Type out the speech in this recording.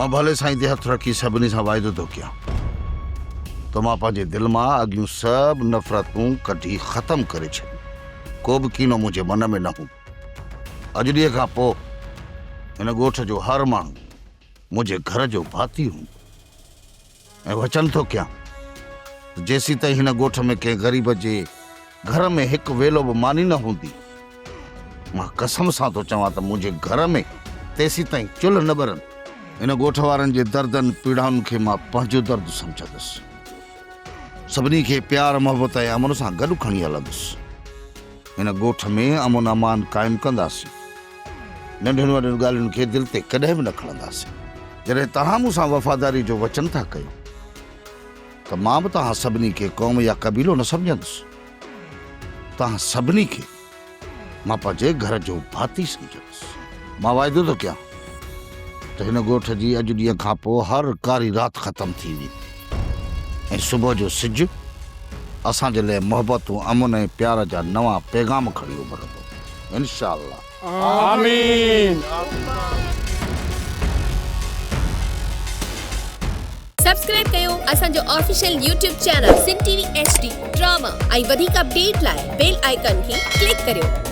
मां भले साईं ते हथ रखी सभिनी सां वाइदो थो कयां तो मां पंहिंजे दिलि मां अॻियूं सभु नफ़रतूं कढी ख़तम करे छॾियूं। को बि कीनो मुंहिंजे मन में न हूंदो। अॼु ॾींहं खां पोइ हिन ॻोठ जो हर माण्हू मुंहिंजे घर जो भाती हूंदो ऐं वचन थो कयां जेसीं ताईं हिन ॻोठ में कंहिं ग़रीब जे घर में हिकु वेलो बि मानी न हूंदी, मां कसम सां थो चवां त मुंहिंजे घर में तेसीं ताईं चुल्ह न ॿरनि। हिन ॻोठ वारनि जे दर्दनि पीड़ाउनि खे मां पंहिंजो दर्द सम्झंदुसि। सभिनी खे प्यार मोहबत ऐं अमन सां गॾु खणी हलंदुसि। हिन ॻोठ में अमन अमान क़ाइमु कंदासीं। नंढियुनि वॾियुनि ॻाल्हियुनि खे दिलि ते कॾहिं बि न खणंदासीं। जॾहिं तव्हां मूंसां वफ़ादारी जो वचन था कयो त मां बि तव्हां सभिनी खे क़ौम या क़बीलो न सम्झंदुसि। तव्हां सभिनी खे मां पंहिंजे घर जो भाती सम्झंदुसि। मां वाइदो थो कयां त हिन ॻोठ जी अॼु ॾींहं खां पोइ हर कारी राति ख़तमु थी वेंदी ऐं सुबुह जो सिजु असांजे लाइ मोहबतूं अमन ऐं प्यार जा नवां पैगाम खणी उभरंदो इंशाअल्लाह। आमीन। सब्सक्राइब कयो असांजो official YouTube channel Sindh TV HD drama ऐं वधीक अपडेट लाइ बेल आइकन खे क्लिक करियो।